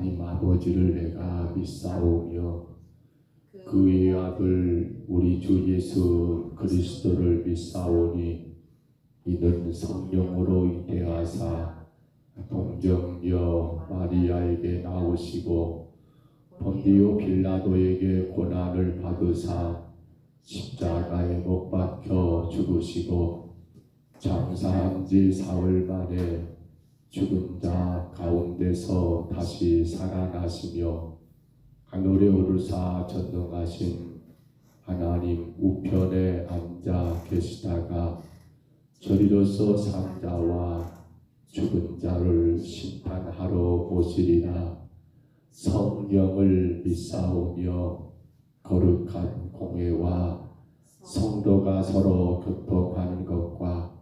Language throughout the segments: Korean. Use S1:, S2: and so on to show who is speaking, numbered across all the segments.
S1: 하나님 아버지를 내가 믿사오며 그의 아들 우리 주 예수 그리스도를 믿사오니 이는 성령으로 잉태하사 동정녀 마리아에게 나오시고 본디오 빌라도에게 고난을 받으사 십자가에 못 박혀 죽으시고 장사한 지 사흘 만에 죽은 자 가운데서 다시 살아나시며 하늘에 오르사 전능하신 하나님 우편에 앉아 계시다가 저리로서 산 자와 죽은 자를 심판하러 오시리라. 성령을 믿사오며 거룩한 공회와 성도가 서로 교통하는 것과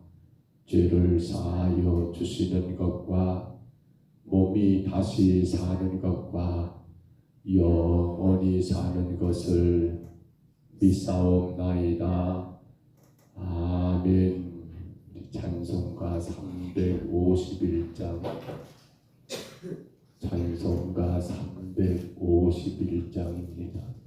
S1: 죄를 사하여 주시는 것과 몸이 다시 사는 것과 영원히 사는 것을 믿사옵나이다. 아멘. 찬송가 351장 찬송가 351장입니다.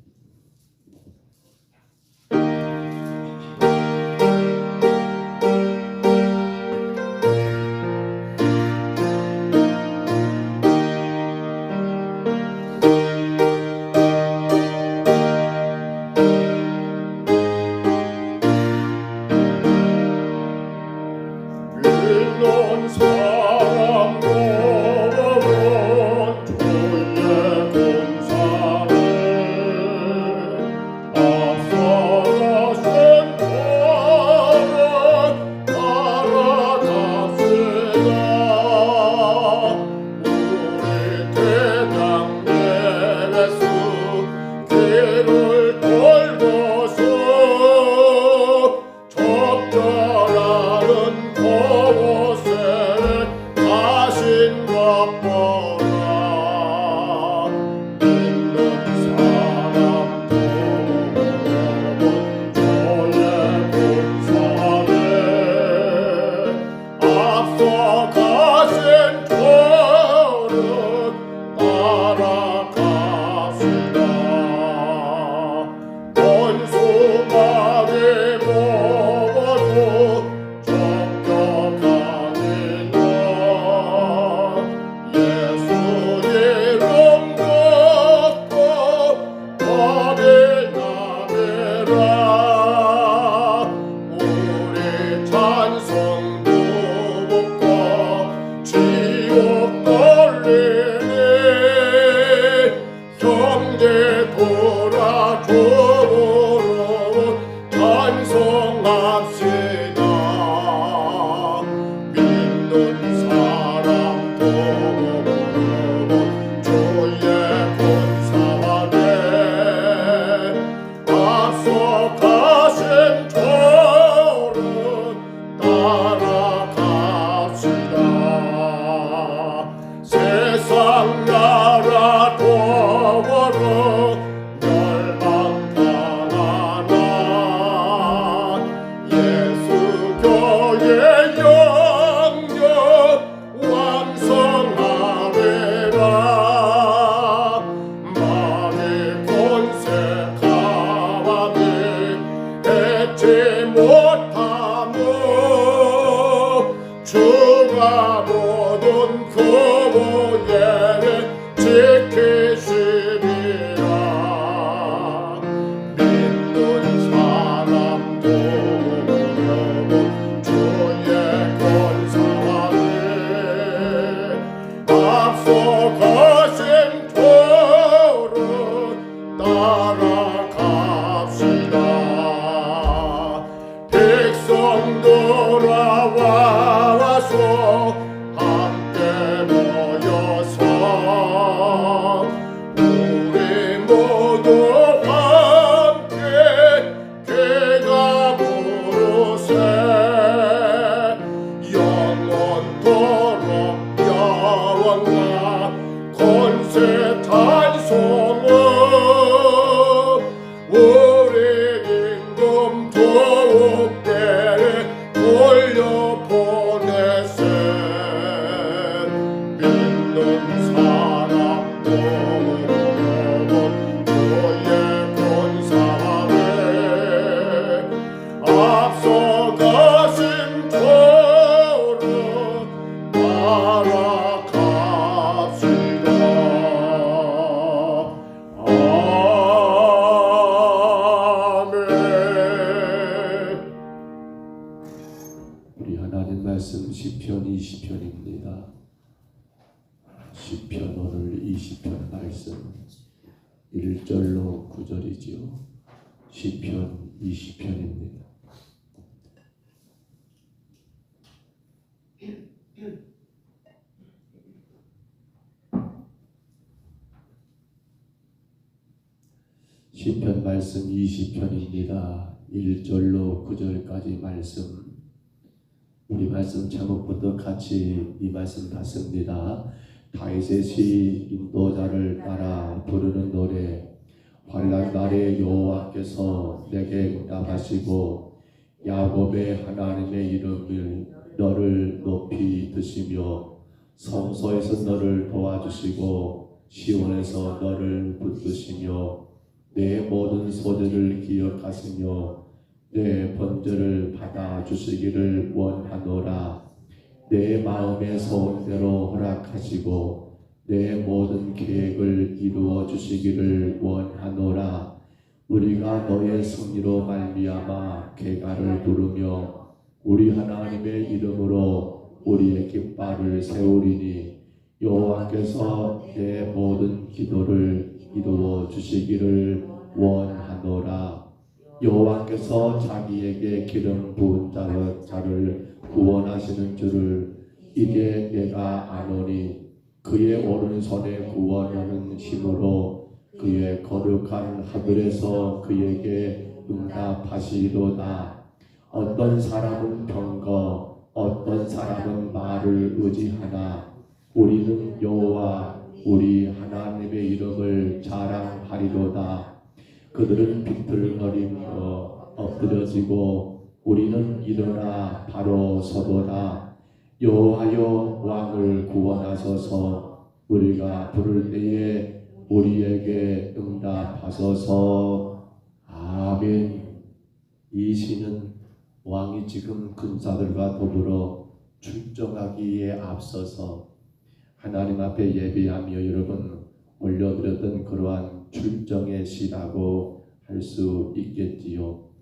S2: 돌려보내세 믿는 사람도
S1: 시편 오늘 20편 말씀 1절로 9절이지요. 시편 20편입니다. 시편 말씀 20편입니다. 1절로 9절까지 말씀, 우리 말씀 제목부터 같이 이 말씀 받습니다. 다윗의 시 인도자를 따라 부르는 노래. 환난 날에 여호와께서 내게 응답하시고 야곱의 하나님의 이름을 너를 높이 드시며 성소에서 너를 도와주시고 시온에서 너를 붙드시며 내 모든 소재를 기억하시며 내 번제를 받아주시기를 원하노라. 내 마음의 소원대로 허락하시고 내 모든 계획을 이루어 주시기를 원하노라. 우리가 너의 승리로 말미암아 궤가를 부르며 우리 하나님의 이름으로 우리의 깃발을 세우리니 여호와께서 내 모든 기도를 이루어 주시기를 원하노라. 여호와께서 자기에게 기름 부은 자를 구원하시는 줄을 이제 내가 아노니 그의 오른손에 구원하는 힘으로 그의 거룩한 하늘에서 그에게 응답하시리로다. 어떤 사람은 병거 어떤 사람은 말을 의지하나 우리는 여호와 우리 하나님의 이름을 자랑하리로다. 그들은 비틀거리며 엎드려지고 우리는 일어나 바로 서도다. 여호와여 왕을 구원하소서. 우리가 부를 때에 우리에게 응답하소서. 아멘. 이 시는 왕이 지금 군사들과 더불어 출정하기에 앞서서 하나님 앞에 예배하며 여러분 올려드렸던 그러한 출정의 시라고 할 수 있겠지요.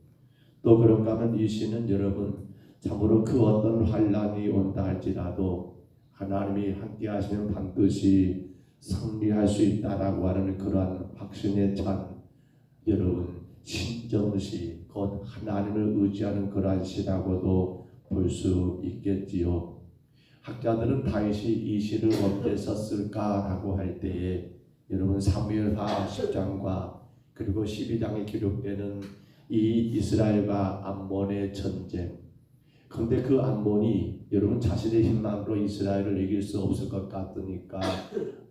S1: 또 그런가 하면 이 시는 여러분 참으로 그 어떤 환난이 온다 할지라도 하나님이 함께 하시면 반드시 승리할 수 있다라고 하는 그러한 확신에 찬 여러분 신정시, 곧 하나님을 의지하는 그러한 시라고도 볼 수 있겠지요. 학자들은 다윗이 이 시를 언제 썼을까라고 할 때에 여러분 사무엘하 10장과 그리고 12장에 기록되는 이 이스라엘과 암몬의 전쟁. 그런데 그 암몬이 여러분 자신의 힘만으로 이스라엘을 이길 수 없을 것 같으니까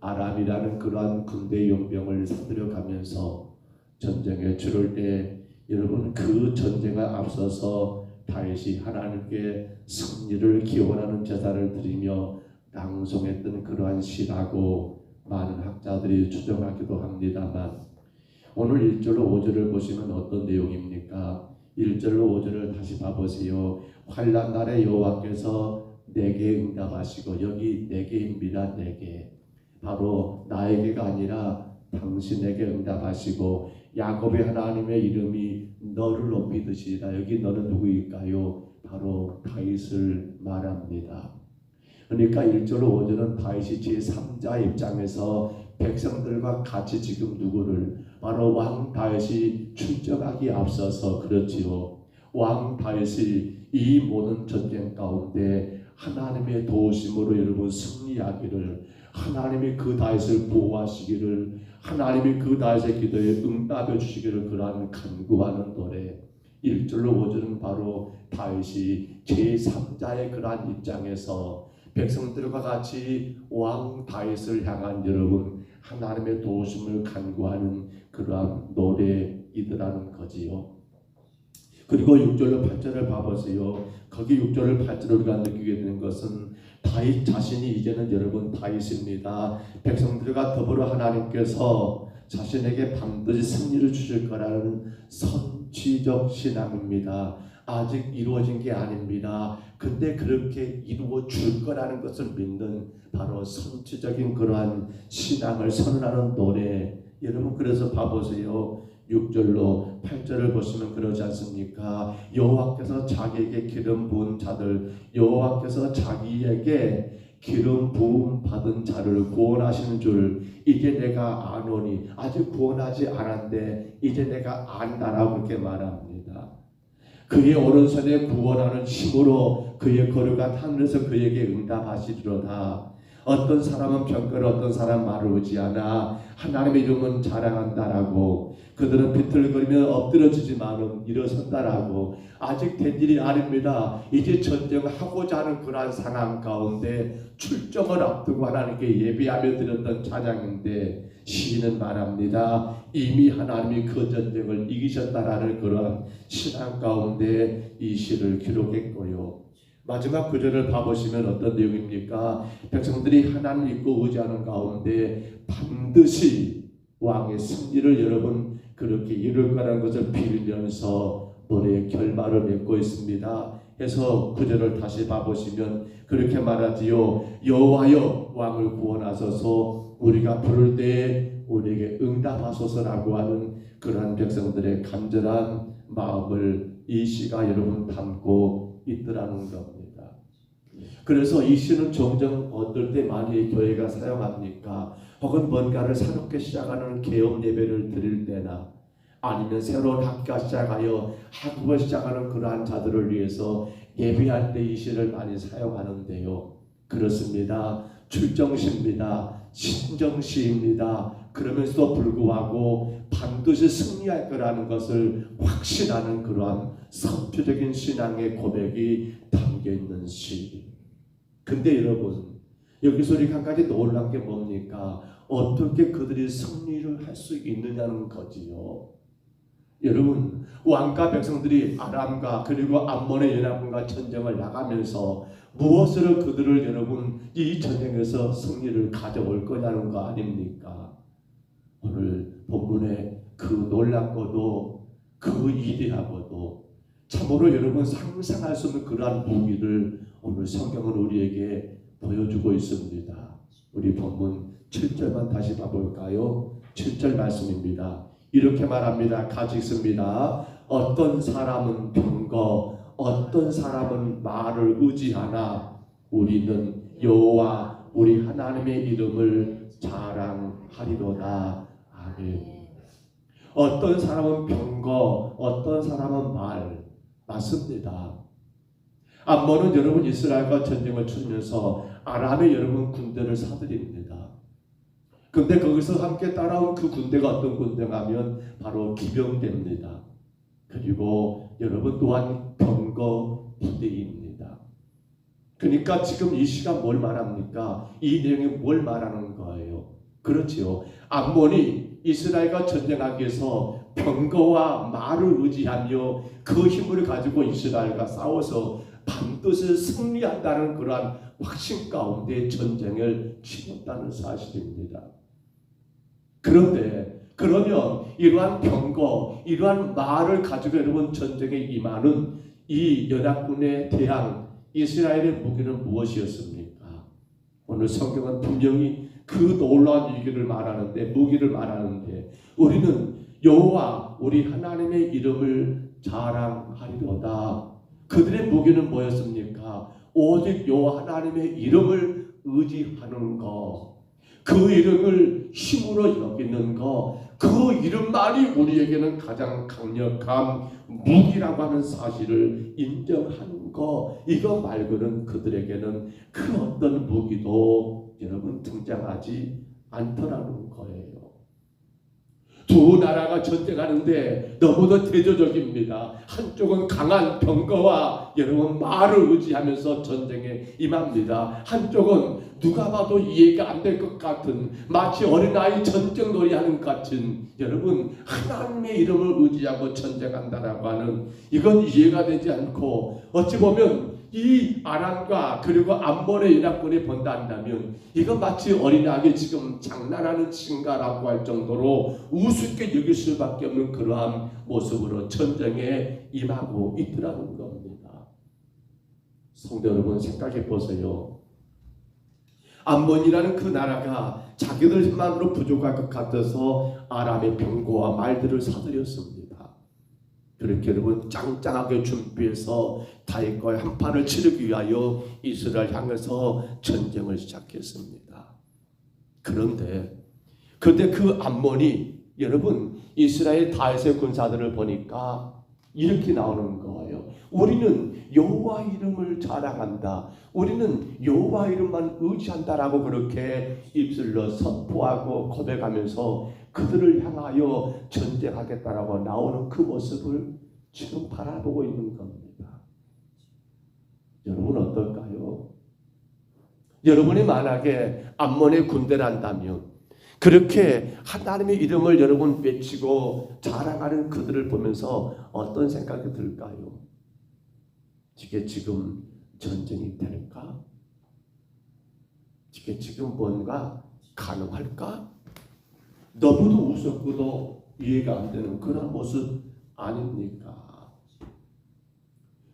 S1: 아람이라는 그러한 군대 용병을 사들여가면서 전쟁에 치를 때 여러분 그 전쟁에 앞서서 다윗이 하나님께 승리를 기원하는 제사를 드리며 낭송했던 그러한 시라고 많은 학자들이 추정하기도 합니다만, 오늘 1절로 5절을 보시면 어떤 내용입니까? 1절로 5절을 다시 봐보세요. 환난 날에 여호와께서 내게 응답하시고, 여기 내게입니다. 내게, 바로 나에게가 아니라 당신에게 응답하시고 야곱의 하나님의 이름이 너를 높이 드시리라. 여기 너는 누구일까요? 바로 다윗을 말합니다. 그러니까 1절로 5절은 다윗이 제3자 입장에서 백성들과 같이 지금 누구를, 바로 왕 다윗이 출정하기 앞서서, 그렇지요, 왕 다윗이 이 모든 전쟁 가운데 하나님의 도우심으로 여러분 승리하기를, 하나님이 그 다윗을 보호하시기를, 하나님이 그 다윗의 기도에 응답해 주시기를 그러한 간구하는 노래. 1절로 5절은 바로 다윗이 제3자의 그러한 입장에서 백성들과 같이 왕 다윗을 향한 여러분 하나님의 도우심을 간구하는 그러한 노래이더라는 거지요. 그리고 6절로 8절을 봐보세요. 거기 6절을 8절을 우리가 느끼게 되는 것은 다윗 자신이 이제는 여러분 다윗입니다. 백성들과 더불어 하나님께서 자신에게 반드시 승리를 주실 거라는 선취적 신앙입니다. 아직 이루어진 게 아닙니다. 근데 그렇게 이루어 줄 거라는 것을 믿는 바로 선취적인 그러한 신앙을 선언하는 노래. 여러분 그래서 봐보세요. 6절로 8절을 보시면 그러지 않습니까? 여호와께서 자기에게 기름 부은 자들, 여호와께서 자기에게 기름 부음 받은 자를 구원하시는 줄 이제 내가 아노니, 아직 구원하지 않았는데 이제 내가 안다라고 그렇게 말합니다. 그의 오른손에 구원하는 힘으로 그의 거룩한 하늘에서 그에게 응답하시리로다. 어떤 사람은 병거를, 어떤 사람은 말을 의지하나 하나님의 이름은 자랑한다라고, 그들은 비틀거리며 엎드려지지만은 일어선다라고. 아직 된 일이 아닙니다. 이제 전쟁하고자 하는 그러한 상황 가운데 출정을 앞두고 하나님께 예비하며 드렸던 찬양인데, 시인은 말합니다. 이미 하나님이 그 전쟁을 이기셨다라는 그러한 신앙 가운데 이 시를 기록했고요. 마지막 구절을 봐보시면 어떤 내용입니까? 백성들이 하나님 믿고 의지하는 가운데 반드시 왕의 승리를 여러분 그렇게 이룰 거라는 것을 빌면서 노래의 결말을 맺고 있습니다. 해서 구절을 다시 봐보시면 그렇게 말하지요. 여호와여 왕을 구원하소서, 우리가 부를 때에 우리에게 응답하소서라고 하는 그러한 백성들의 간절한 마음을 이 시가 여러분 담고 있더라는 겁니다. 그래서 이 시는 종종 어떨 때 많이 교회가 사용합니까? 혹은 뭔가를 새롭게 시작하는 개업 예배를 드릴 때나 아니면 새로운 학교가 시작하여 학부를 시작하는 그러한 자들을 위해서 예배할 때 이 시를 많이 사용하는데요. 그렇습니다. 출정시입니다. 신정시입니다. 그러면서도 불구하고 반드시 승리할 거라는 것을 확신하는 그러한 선표적인 신앙의 고백이 담겨있는 시. 근데 여러분, 여기서 우리가 한 가지 놀란 게 뭡니까? 어떻게 그들이 승리를 할 수 있느냐는 거지요. 여러분, 왕과 백성들이 아람과 그리고 암몬의 연합군과 전쟁을 나가면서 무엇으로 그들을 여러분 이 전쟁에서 승리를 가져올 거냐는 거 아닙니까? 오늘 본문에 그 놀랍고도 그 이대하고도 참으로 여러분 상상할 수 없는 그러한 무기를 오늘 성경은 우리에게 보여주고 있습니다. 우리 본문 7절만 다시 봐볼까요? 7절 말씀입니다. 이렇게 말합니다. 같이 읽습니다. 어떤 사람은 병거, 어떤 사람은 말을 의지하나 우리는 여호와 우리 하나님의 이름을 자랑하리로다. 아멘. 어떤 사람은 병거, 어떤 사람은 말. 맞습니다. 암몬은 여러분 이스라엘과 전쟁을 치면서 아람의 여러분 군대를 사들입니다. 근데 거기서 함께 따라온 그 군대가 어떤 군대가 하면 바로 기병대입니다. 그리고 여러분 또한 병거 부대입니다. 그러니까 지금 이 시가 뭘 말합니까? 이 내용이 뭘 말하는 거예요? 그렇지요. 암몬이 이스라엘과 전쟁하기 위해서 병거와 말을 의지하며 그 힘을 가지고 이스라엘과 싸워서 반드시 승리한다는 그러한 확신 가운데 전쟁을 치렀다는 사실입니다. 그런데 그러면 이러한 병거, 이러한 말을 가지고 여러분 전쟁에 임하는 이 연합군에 대한 이스라엘의 무기는 무엇이었습니까? 오늘 성경은 분명히 그 놀라운 위기를 말하는데, 무기를 말하는데, 우리는 여호와 우리 하나님의 이름을 자랑하리로다. 그들의 무기는 뭐였습니까? 오직 여호와 하나님의 이름을 의지하는 것, 그 이름을 힘으로 여기는 것, 그 이름만이 우리에게는 가장 강력한 무기라고 하는 사실을 인정하는 것, 이거 말고는 그들에게는 그 어떤 무기도 여러분 등장하지 않더라는 거예요. 두 나라가 전쟁하는데 너무도 대조적입니다. 한쪽은 강한 병거와 여러분 말을 의지하면서 전쟁에 임합니다. 한쪽은 누가 봐도 이해가 안 될 것 같은, 마치 어린아이 전쟁 놀이하는 것 같은, 여러분 하나님의 이름을 의지하고 전쟁한다라고 하는, 이건 이해가 되지 않고, 어찌 보면 이 아람과 그리고 암몬의 연합군이 본다 한다면 이건 마치 어린아이가 지금 장난하는 친가라고 할 정도로 우습게 여길 수밖에 없는 그러한 모습으로 전쟁에 임하고 있더라는 겁니다. 성도 여러분, 생각해 보세요. 암몬이라는 그 나라가 자기들 힘만으로 부족할 것 같아서 아람의 병거와 말들을 사들였습니다. 그렇게 여러분 짱짱하게 준비해서 다윗과의 한판을 치르기 위하여 이스라엘 향해서 전쟁을 시작했습니다. 그런데 그 암몬이 여러분 이스라엘 다윗의 군사들을 보니까 이렇게 나오는 거예요. 우리는 여호와 이름을 자랑한다. 우리는 여호와 이름만 의지한다라고 그렇게 입술로 선포하고 고백하면서 그들을 향하여 전쟁하겠다라고 나오는 그 모습을 지금 바라보고 있는 겁니다. 여러분 어떨까요? 여러분이 만약에 암몬의 군대란다면 그렇게 하나님의 이름을 여러분 외치고 자랑하는 그들을 보면서 어떤 생각이 들까요? 이게 지금 전쟁이 될까? 이게 지금 뭔가 가능할까? 너무도 무섭고도 이해가 안 되는 그런 모습 아닙니까?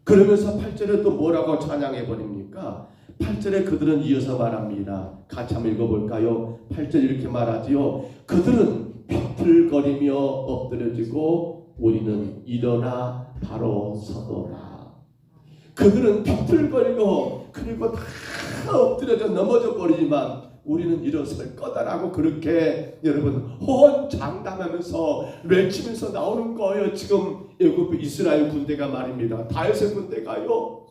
S1: 그러면서 8절에 또 뭐라고 찬양해 버립니까? 8절에 그들은 이어서 말합니다. 같이 한번 읽어볼까요? 8절 이렇게 말하지요. 그들은 비틀거리며 엎드려지고 우리는 일어나 바로 서도다. 그들은 비틀거리고 그리고 다 엎드려져 넘어져 버리지만 우리는 일어설 거다라고 그렇게 여러분 호언장담하면서 외치면서 나오는 거예요. 지금 애굽 이스라엘 군대가 말입니다. 다윗의 군대가요.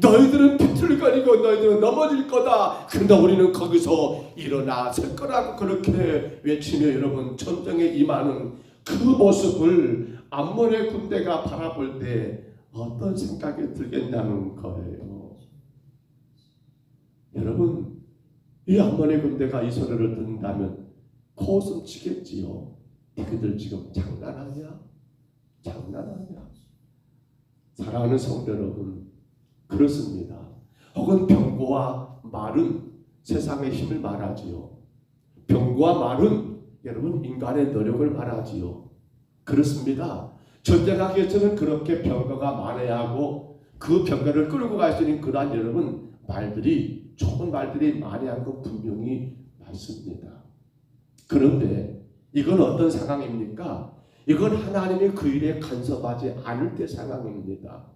S1: 너희들은 비틀거리고 너희들은 넘어질 거다. 그런데 우리는 거기서 일어나 설 거라고 그렇게 외치며 여러분 전쟁에 임하는 그 모습을 암몬의 군대가 바라볼 때 어떤 생각이 들겠냐는 거예요. 여러분 이 암몬의 군대가 이 소리를 듣는다면 코웃음 치겠지요. 그들 지금 장난하냐? 장난하냐? 사랑하는 성도 여러분, 그렇습니다. 혹은 병고와 말은 세상의 힘을 말하지요. 병고와 말은 여러분 인간의 노력을 말하지요. 그렇습니다. 전쟁하기 위해서는 그렇게 병거가 많아야 하고 그 병거를 끌고 갈 수 있는 그러한 여러분 말들이 좋은 말들이 많이 한 것 분명히 맞습니다. 그런데 이건 어떤 상황입니까? 이건 하나님이 그 일에 간섭하지 않을 때 상황입니다.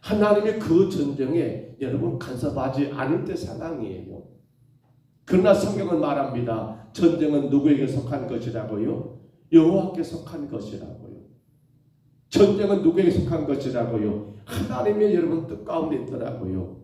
S1: 하나님의 그 전쟁에 여러분 간섭하지 않을 때 상황이에요. 그러나 성경은 말합니다. 전쟁은 누구에게 속한 것이라고요? 여호와께 속한 것이라고요. 전쟁은 누구에게 속한 것이라고요? 하나님의 여러분 뜻 가운데 있더라고요.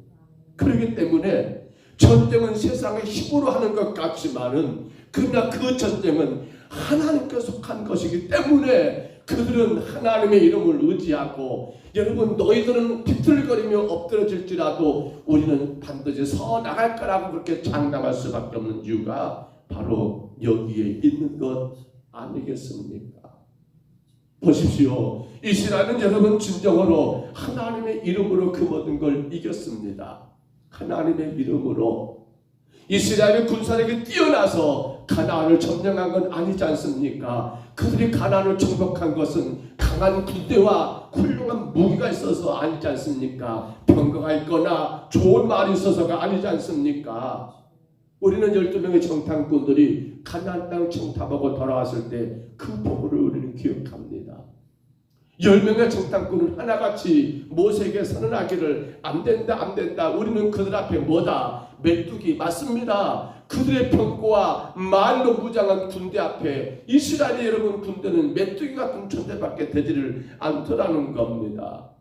S1: 그렇기 때문에 전쟁은 세상의 힘으로 하는 것 같지만은 그러나 그 전쟁은 하나님께 속한 것이기 때문에 그들은 하나님의 이름을 의지하고 여러분 너희들은 비틀거리며 엎드러질지라도 우리는 반드시 서 나갈 거라고 그렇게 장담할 수밖에 없는 이유가 바로 여기에 있는 것 아니겠습니까? 보십시오. 이스라엘은 여러분 진정으로 하나님의 이름으로 그 모든 걸 이겼습니다. 하나님의 이름으로 이스라엘의 군사력이 뛰어나서 가나안을 점령한 건 아니지 않습니까? 그들이 가나안을 정복한 것은 강한 군대와 훌륭한 무기가 있어서 아니지 않습니까? 병거가 있거나 좋은 말이 있어서가 아니지 않습니까? 우리는 12명의 정탐꾼들이 가나안 땅 정탐하고 돌아왔을 때 그 보고를 우리는 기억합니다. 10명의 정탐꾼은 하나같이 모세에게 선언하기를 안 된다. 우리는 그들 앞에 뭐다? 메뚜기 맞습니다. 그들의 병거와 말로 무장한 군대 앞에 이스라엘의 여러분 군대는 메뚜기 같은 존재밖에 되지를 않더라는 겁니다.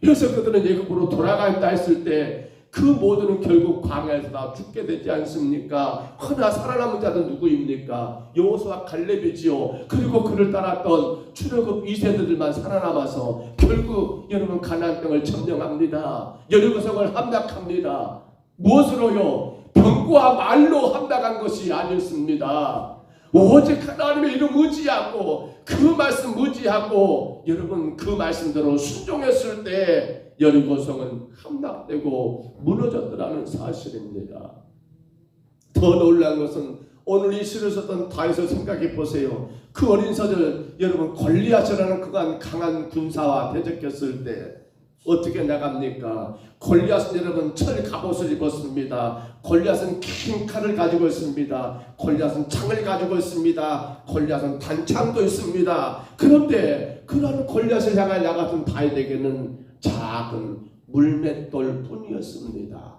S1: 그래서 그들은 애굽으로 돌아간다 했을 때 그 모두는 결국 광야에서 다 죽게 되지 않습니까? 허나 살아남은 자는 누구입니까? 여호수아 갈렙이지요. 그리고 그를 따랐던 출애굽 2세대들만 살아남아서 결국 여러분 가나안 땅을 점령합니다. 여리고성을 함락합니다. 무엇으로요? 병거와 말로 함락한 것이 아니었습니다. 오직 하나님의 이름 의지하고 그 말씀 의지하고 여러분 그 말씀대로 순종했을 때 여리고성은 함락되고 무너졌더라는 사실입니다. 더 놀라운 것은 오늘 이 시를 썼던 다윗을 생각해 보세요. 그 어린 서절 여러분 골리앗이라는 그간 강한 군사와 대적했을 때 어떻게 나갑니까? 골리앗은 여러분 철 갑옷을 입었습니다. 골리앗은 긴 칼을 가지고 있습니다. 골리앗은 창을 가지고 있습니다. 골리앗은 단창도 있습니다. 그런데 그런 골리앗을 향해 나갔던 다윗에게는 작은 물맷돌 뿐이었습니다.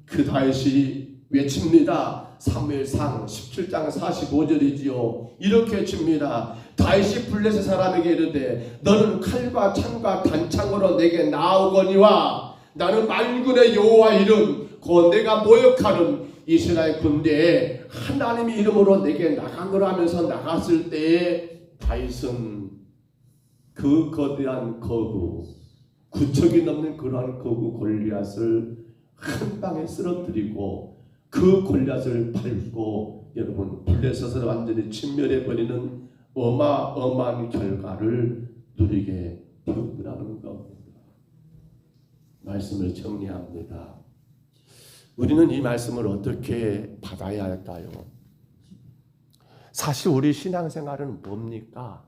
S1: 그 다윗이 외칩니다. 사무엘상 17장 45절이지요. 이렇게 외칩니다. 다윗이 블레셋 사람에게 이르되 너는 칼과 창과 단창으로 내게 나오거니와 나는 만군의 여호와 이름 곧 내가 모욕하는 이스라엘 군대에 하나님의 이름으로 내게 나가노라 하면서 나갔을 때에 다윗은 그 거대한 거구, 구척이 넘는 그러한 거구 골리앗을 한 방에 쓰러뜨리고 그 골리앗을 밟고 여러분 블레셋을 완전히 진멸해버리는 어마어마한 결과를 누리게 되었더라는 겁니다. 말씀을 정리합니다. 우리는 이 말씀을 어떻게 받아야 할까요? 사실 우리 신앙생활은 뭡니까?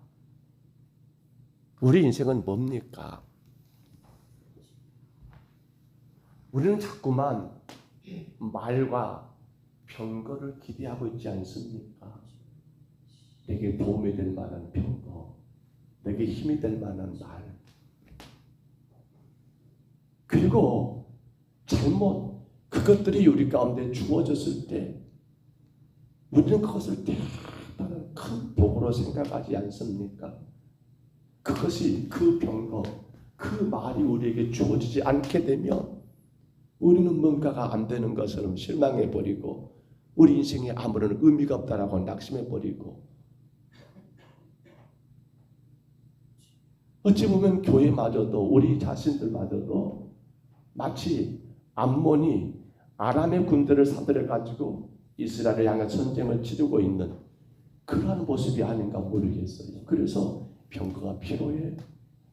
S1: 우리 인생은 뭡니까? 우리는 자꾸만 말과 병거를 기대하고 있지 않습니까? 내게 도움이 될 만한 병거, 내게 힘이 될 만한 말. 그리고 잘못 그것들이 우리 가운데 주어졌을 때 우리는 그것을 대단한 큰 복으로 생각하지 않습니까? 그것이 그 병거, 그 말이 우리에게 주어지지 않게 되면 우리는 뭔가가 안 되는 것처럼 실망해버리고 우리 인생에 아무런 의미가 없다라고 낙심해버리고 어찌 보면 교회마저도 우리 자신들마저도 마치 암몬이 아람의 군대를 사들여가지고 이스라엘을 향해 전쟁을 치르고 있는 그러한 모습이 아닌가 모르겠어요. 그래서 병거가 필요해.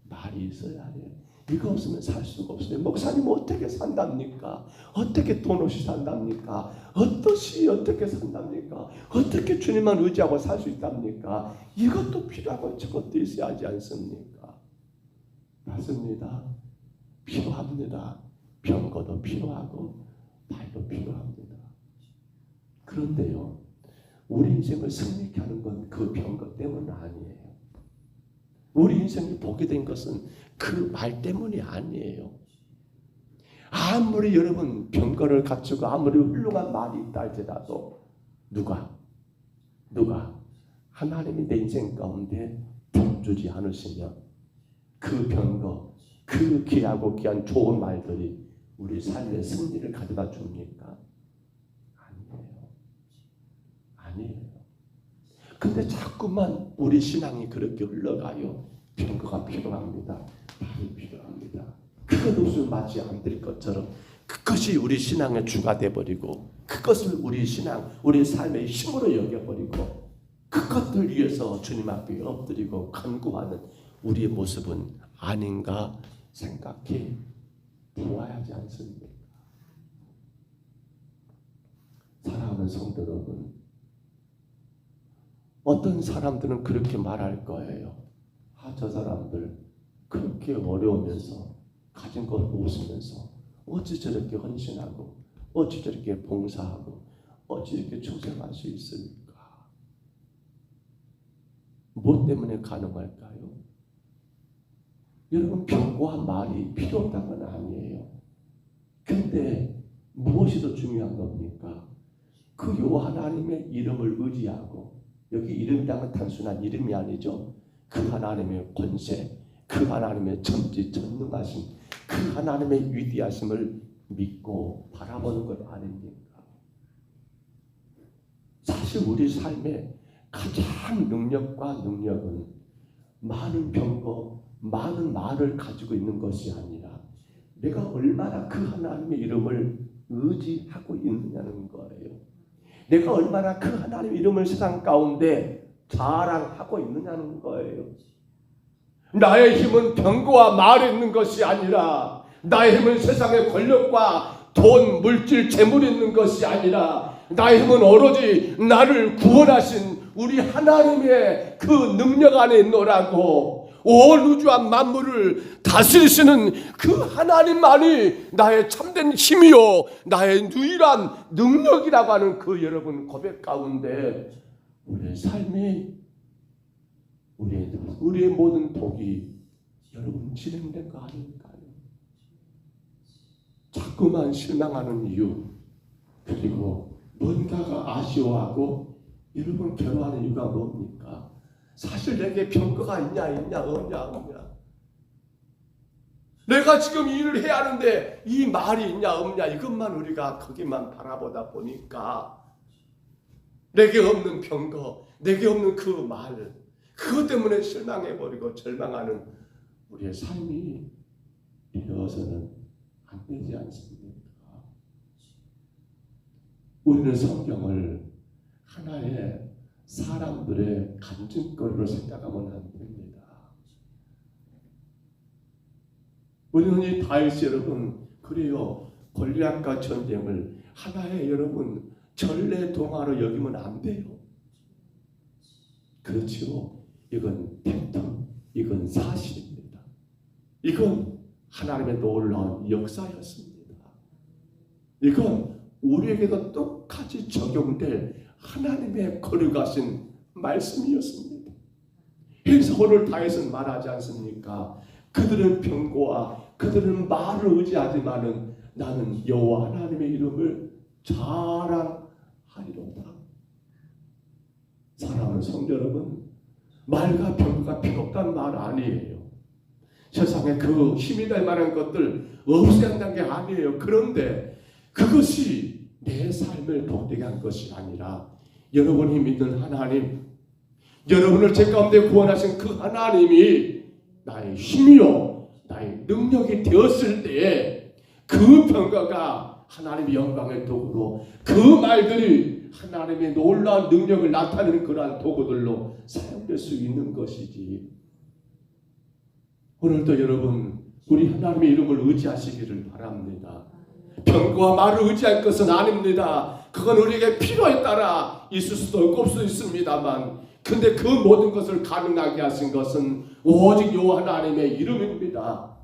S1: 말이 있어야 해요. 이거 없으면 살 수가 없어요. 목사님 어떻게 산답니까? 어떻게 돈 없이 산답니까? 어떻게 산답니까? 어떻게 주님만 의지하고 살 수 있답니까? 이것도 필요하고 저것도 있어야 하지 않습니까? 맞습니다. 필요합니다. 병거도 필요하고 말도 필요합니다. 그런데요, 우리 인생을 승리케 하는 건 그 병거 때문은 아니에요. 우리 인생이 복이 된 것은 그 말 때문이 아니에요. 아무리 여러분 병거를 갖추고 아무리 훌륭한 말이 있다 할지라도 누가 하나님이 내 인생 가운데 복 주지 않으시면 그 병거, 그 귀하고 귀한 좋은 말들이 우리 삶의 승리를 가져다 줍니까? 아니에요. 근데 자꾸만 우리 신앙이 그렇게 흘러가요. 병거가 필요합니다. 말이 필요합니다. 그것 없으면 마치 안 될 것처럼 그것이 우리 신앙의 주가 돼버리고 그것을 우리 신앙, 우리 삶의 힘으로 여겨버리고 그것들 위해서 주님 앞에 엎드리고 간구하는 우리의 모습은 아닌가 생각해 보아야 하지 않습니까? 사랑하는 성도 여러분, 어떤 사람들은 그렇게 말할 거예요. 저 사람들 그렇게 어려우면서 가진 것 웃으면서 어찌 저렇게 헌신하고 어찌 저렇게 봉사하고 어찌 이렇게 충성할 수 있습니까? 무엇 때문에 가능할까요? 여러분 병고한 말이 필요 없다는 건 아니에요. 근데 무엇이 더 중요한 겁니까? 그 요 하나님의 이름을 의지하고 여기 이름이란 건 단순한 이름이 아니죠. 그 하나님의 권세, 그 하나님의 전지전능하심, 그 하나님의 위대하심을 믿고 바라보는 것 아닙니까? 사실 우리 삶의 가장 능력은 많은 병거, 많은 말을 가지고 있는 것이 아니라 내가 얼마나 그 하나님의 이름을 의지하고 있느냐는 거예요. 내가 얼마나 그 하나님의 이름을 세상 가운데 자랑하고 있느냐는 거예요. 나의 힘은 병거와 말에 있는 것이 아니라 나의 힘은 세상의 권력과 돈, 물질, 재물이 있는 것이 아니라 나의 힘은 오로지 나를 구원하신 우리 하나님의 그 능력 안에 있노라고
S2: 온 우주와 만물을 다스리시는 그 하나님만이 나의 참된 힘이요 나의 유일한 능력이라고 하는 그 여러분 고백 가운데 우리의 삶이 우리의 모든 독이 여러분 진행된 거 아닐까요? 자꾸만 실망하는 이유, 그리고 뭔가가 아쉬워하고 여러분 괴로워하는 이유가 뭡니까? 사실 내게 평가가 있냐 없냐. 내가 지금 일을 해야 하는데 이 말이 있냐 없냐 이것만 우리가 거기만 바라보다 보니까 내게 없는 평가, 내게 없는 그 말, 그것 때문에 실망해버리고 절망하는 우리의 삶이 되어서는 안 되지 않습니까? 우리는 성경을 하나의 사람들의 간증거리로 생각하면 안 됩니다. 우리는 이 다윗 여러분, 그래요, 골리앗과 전쟁을 하나의 여러분 전례 동화로 여기면 안 돼요. 그렇지요. 이건 팩트, 이건 사실입니다. 이건 하나님의 놀라운 역사였습니다. 이건 우리에게도 똑같이 적용될 하나님의 거룩하신 말씀이었습니다. 그래서 오늘 다윗은 말하지 않습니까? 그들은 병고와 그들은 말을 의지하지만은 나는 여호와 하나님의 이름을 자랑하리로다. 사랑하는 성도 여러분, 말과 병고가 필요 없다는 말 아니에요. 세상에 그 힘이 될 만한 것들 없애야 한다는 게 아니에요. 그런데 그것이 내 삶을 복되게 한 것이 아니라 여러분이 믿는 하나님, 여러분을 죄 가운데 구원하신 그 하나님이 나의 힘이요 나의 능력이 되었을 때에 그 평가가 하나님의 영광의 도구로, 그 말들이 하나님의 놀라운 능력을 나타내는 그러한 도구들로 사용될 수 있는 것이지. 오늘도 여러분 우리 하나님의 이름을 의지하시기를 바랍니다. 병거와 말을 의지할 것은 아닙니다. 그건 우리에게 필요에 따라 있을 수도 없고 없을 수 있습니다만, 근데 그 모든 것을 가능하게 하신 것은 오직 여호와 하나님의 이름입니다.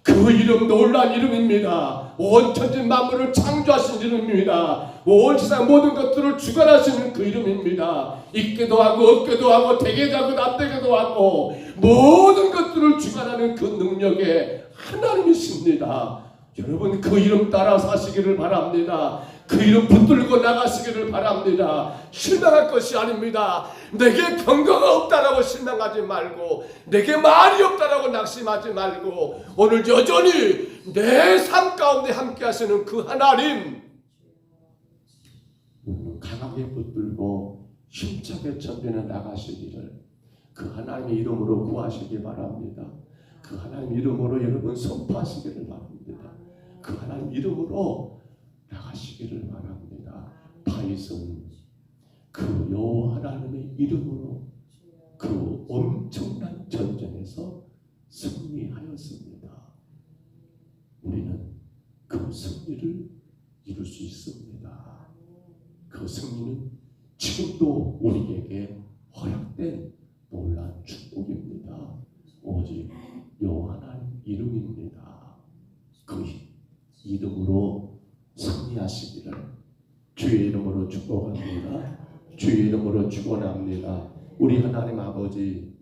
S2: 그 이름 놀라운 이름입니다. 온 천지 만물을 창조하신 이름입니다. 온 세상 모든 것들을 주관하시는 그 이름입니다. 있게도 하고 없게도 하고 되게도 하고 납되게도 하고 모든 것들을 주관하는 그 능력의 하나님이십니다. 여러분 그 이름 따라 사시기를 바랍니다. 그 이름 붙들고 나가시기를 바랍니다. 실망할 것이 아닙니다. 내게 병거가 없다라고 실망하지 말고, 내게 말이 없다라고 낙심하지 말고, 오늘 여전히 내 삶 가운데 함께 하시는 그 하나님 강하게 붙들고 힘차게 전변해 나가시기를 그 하나님의 이름으로 구하시기 바랍니다. 그 하나님 이름으로 여러분 선포하시기를 바랍니다. 그 하나님 이름으로 나가시기를 바랍니다. 다윗은 그 여호와 하나님의 이름으로 그 엄청난 전쟁에서 승리하였습니다. 우리는 그 승리를 이룰 수 있습니다. 그 승리는 지금도 우리에게 허락된 놀라운 축복입니다. 오직 여호와 하나님 이름입니다. 그 이름으로 승리하시기를 주의 이름으로 축복합니다. 주의 이름으로 축원합니다. 우리 하나님 아버지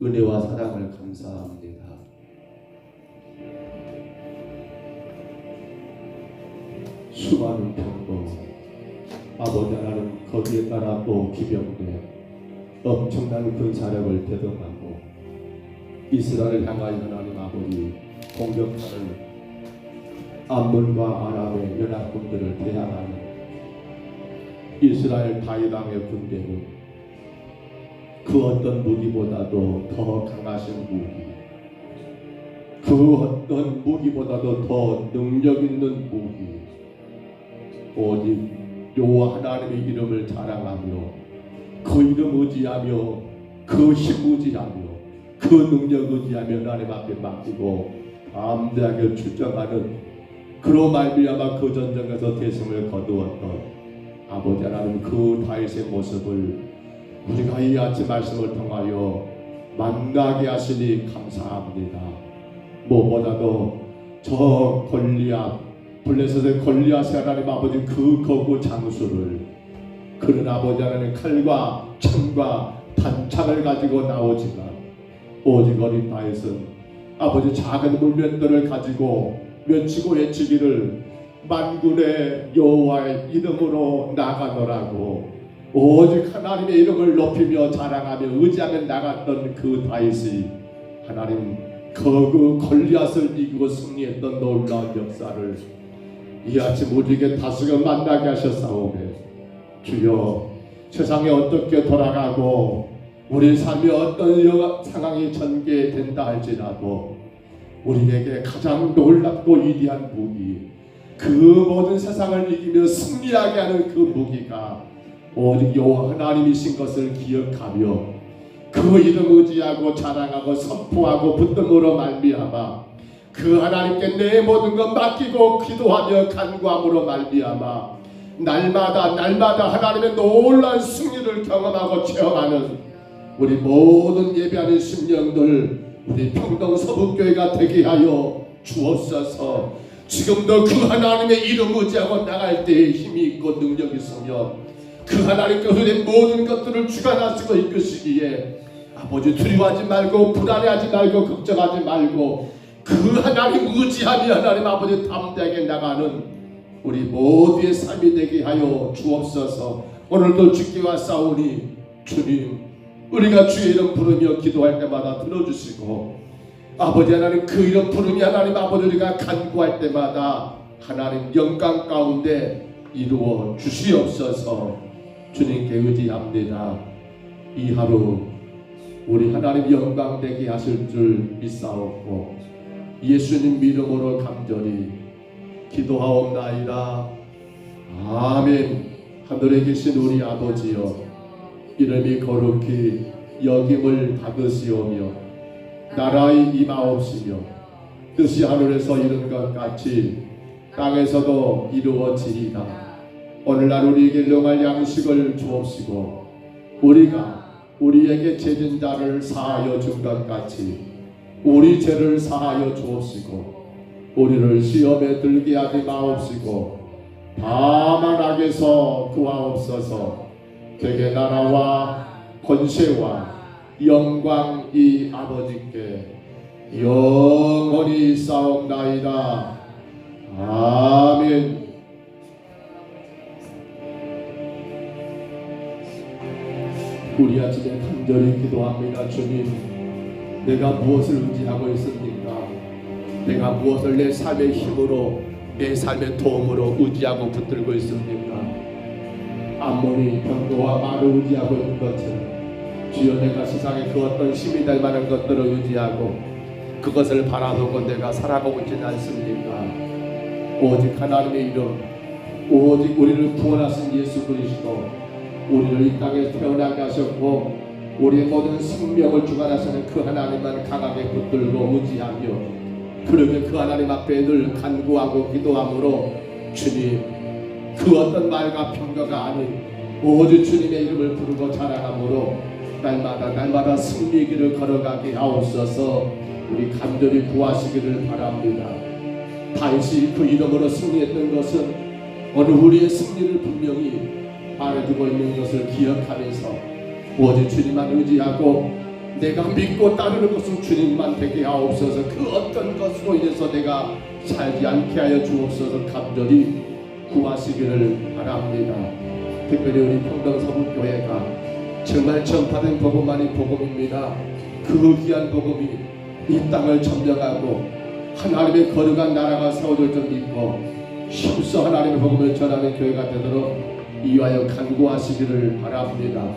S2: 은혜와 사랑을 감사합니다. 수많은 병거 아버지 하나님 거기에 따라 또 기병대 엄청난 군사력을 대동하고 이스라엘을 향하여 하나님 아버지 공격하는 암몬과 아람의 연합군들을 대항하는 이스라엘 다윗 왕의 군대는 그 어떤 무기보다도 더 강하신 무기, 그 어떤 무기보다도 더 능력 있는 무기, 오직 여호와 하나님의 이름을 자랑하며 그 이름 의지하며 그 힘 의지하며 그 능력 의지하며 하나님 앞에 맡기고 담대하게 출정하는 그로 말미암아 그 전쟁에서 대승을 거두었던 아버지 하나님 그 다윗의 모습을 우리가 이 아침 말씀을 통하여
S1: 만나게 하시니 감사합니다. 무엇보다도 저 골리앗, 블레셋의 골리앗의 하나님 아버지 그 거구 장수를 그런 아버지 하나님 칼과 창과 단창을 가지고 나오지만 오직 어린 다윗은 아버지 작은 물면들을 가지고 외치고 외치기를 만군의 여호와의 이름으로 나가노라고 오직 하나님의 이름을 높이며 자랑하며 의지하며 나갔던 그 다윗이 하나님 그 골리앗을 이기고 승리했던 놀라운 역사를 이 아침 우리에게 다시금 만나게 하셨사오매 주여 세상에 어떻게 돌아가고 우리 삶에 어떤 상황이 전개된다 할지라도 우리에게 가장 놀랍고 위대한 무기 그 모든 세상을 이기며 승리하게 하는 그 무기가 오직 여호와 하나님이신 것을 기억하며 그 이름 의지하고 자랑하고 선포하고 붙듦으로 말미암아 그 하나님께 내 모든 것 맡기고 기도하며 간구함으로 말미암아 날마다 하나님의 놀라운 승리를 경험하고 체험하는 우리 모든 예배하는 심령들 우리 평동 서북교회가 되게 하여 주옵소서. 지금도 그 하나님의 이름 의지하고 나갈 때에 힘이 있고 능력이 있으며 그 하나님께서 우리 모든 것들을 주관하시고 이끄시기에 아버지 두려워하지 말고 불안해하지 말고 걱정하지 말고 그 하나님 의지하며 하나님 아버지 담대하게 나가는 우리 모두의 삶이 되게 하여 주옵소서. 오늘도 주께 왔사오니 주님 우리가 주의 이름 부르며 기도할 때마다 들어주시고 아버지 하나님 그 이름 부르며 하나님 아버지 우리가 간구할 때마다 하나님 영광 가운데 이루어 주시옵소서. 주님께 의지합니다. 이 하루 우리 하나님 영광 되게 하실 줄 믿사옵고 예수님 이름으로 간절히 기도하옵나이다. 아멘. 하늘에 계신 우리 아버지여 이름이 거룩히 여김을 받으시오며 나라의 임하옵시며 뜻이 하늘에서 이룬 것 같이 땅에서도 이루어지리이다. 오늘날 우리에게 일용할 양식을 주옵시고 우리가 우리에게 죄진 자를 사하여 준 것 같이 우리 죄를 사하여 주옵시고 우리를 시험에 들게 하지 마옵시고 다만 악에서 구하옵소서. 되게 나라와 권세와 영광이 아버지께 영원히 싸움나이다. 아멘. 우리 아침에 간절히 기도합니다. 주님, 내가 무엇을 의지하고 있습니까? 내가 무엇을 내 삶의 힘으로 내 삶의 도움으로 의지하고 붙들고 있습니까? 암몬이 병거와 말을 의지하고 있는 것처럼 주여 내가 세상에 그 어떤 힘이 될 만한 것들을 의지하고 그것을 바라보고 내가 살아가고 있지는 않습니까? 오직 하나님의 이름, 오직 우리를 구원하신 예수 그리스도, 우리를 이 땅에 태어나게 하셨고 우리의 모든 생명을 주관하시는 그 하나님만 강하게 붙들고 의지하며 그러면 그 하나님 앞에 늘 간구하고 기도함으로 주님 그 어떤 말과 평가가 아닌 오직 주님의 이름을 부르고 자랑함으로 날마다 승리의 길을 걸어가게 하옵소서. 우리 간절히 구하시기를 바랍니다. 다윗이 그 이름으로 승리했던 것은 오늘 우리의 승리를 분명히 말해두고 있는 것을 기억하면서 오직 주님만 의지하고 내가 믿고 따르는 것은 주님만 되게 하옵소서. 그 어떤 것으로 인해서 내가 살지 않게 하여 주옵소서. 간절히 구하시기를 바랍니다. 특별히 우리 평동 서북교회가 정말 전파된 복음만이 복음입니다. 그 귀한 복음이 이 땅을 점령하고 하나님의 거룩한 나라가 세워질 줄 믿고 힘써 하나님의 복음을 전하는 교회가 되도록 이와여 간구하시기를 바랍니다.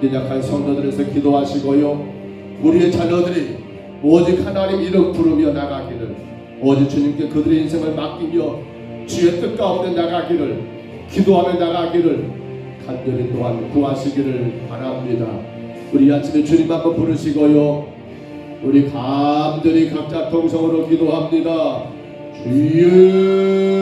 S1: 연약한 성도들에서 기도하시고요. 우리의 자녀들이 오직 하나님 이름 부르며 나가기를, 오직 주님께 그들의 인생을 맡기며 주의 뜻 가운데 나가기를, 기도하며 나가기를 간절히 또한 구하시기를 바랍니다. 우리 아침에 주님 한번 부르시고요. 우리 간절히 각자 통성으로 기도합니다. 주여